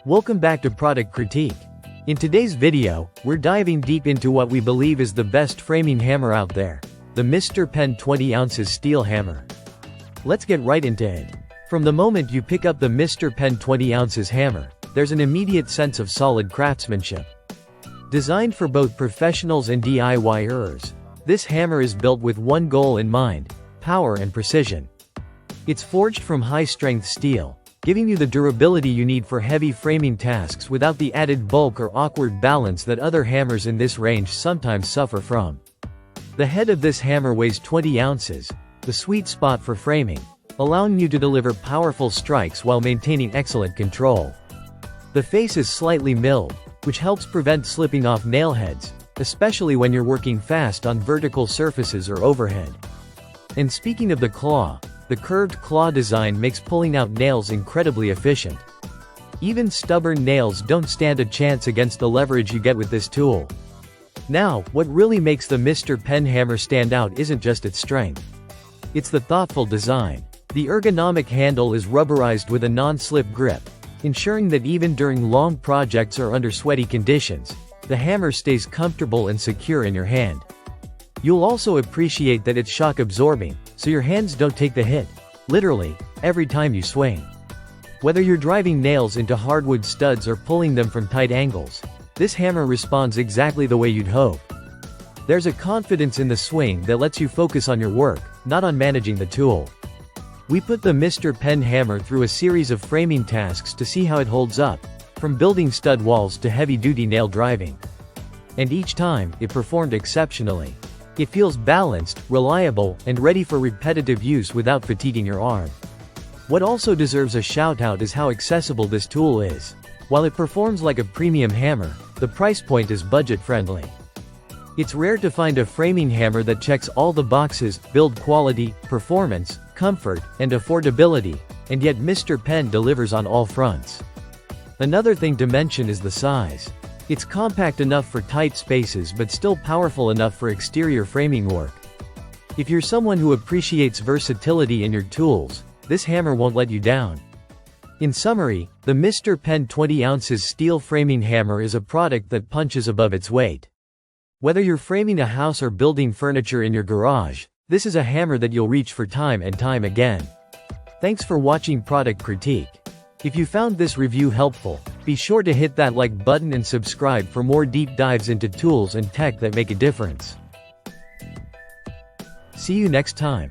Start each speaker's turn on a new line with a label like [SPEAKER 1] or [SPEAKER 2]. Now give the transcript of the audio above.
[SPEAKER 1] Welcome back to Product Critique. In today's video, we're diving deep into what we believe is the best framing hammer out there, the Mr. Penn 20 ounces steel hammer. Let's get right into it. From the moment you pick up the Mr. Penn 20 ounces hammer, there's an immediate sense of solid craftsmanship. Designed for both professionals and DIYers, this hammer is built with one goal in mind: power and precision. It's forged from high-strength steel, giving you the durability you need for heavy framing tasks without the added bulk or awkward balance that other hammers in this range sometimes suffer from. The head of this hammer weighs 20 ounces, the sweet spot for framing, allowing you to deliver powerful strikes while maintaining excellent control. The face is slightly milled, which helps prevent slipping off nail heads, especially when you're working fast on vertical surfaces or overhead. And speaking of the claw, the curved claw design makes pulling out nails incredibly efficient. Even stubborn nails don't stand a chance against the leverage you get with this tool. Now, what really makes the Mr. Penn hammer stand out isn't just its strength. It's the thoughtful design. The ergonomic handle is rubberized with a non-slip grip, ensuring that even during long projects or under sweaty conditions, the hammer stays comfortable and secure in your hand. You'll also appreciate that it's shock absorbing, so your hands don't take the hit, literally, every time you swing. Whether you're driving nails into hardwood studs or pulling them from tight angles, this hammer responds exactly the way you'd hope. There's a confidence in the swing that lets you focus on your work, not on managing the tool. We put the Mr. Penn hammer through a series of framing tasks to see how it holds up, from building stud walls to heavy-duty nail driving. And each time, it performed exceptionally. It feels balanced, reliable, and ready for repetitive use without fatiguing your arm. What also deserves a shout-out is how accessible this tool is. While it performs like a premium hammer, the price point is budget-friendly. It's rare to find a framing hammer that checks all the boxes: build quality, performance, comfort, and affordability, and yet Mr. Penn delivers on all fronts. Another thing to mention is the size. It's compact enough for tight spaces but still powerful enough for exterior framing work. If you're someone who appreciates versatility in your tools, this hammer won't let you down. In summary, the Mr. Penn 20 ounces steel framing hammer is a product that punches above its weight. Whether you're framing a house or building furniture in your garage, this is a hammer that you'll reach for time and time again. Thanks for watching Product Critique. If you found this review helpful, be sure to hit that like button and subscribe for more deep dives into tools and tech that make a difference. See you next time.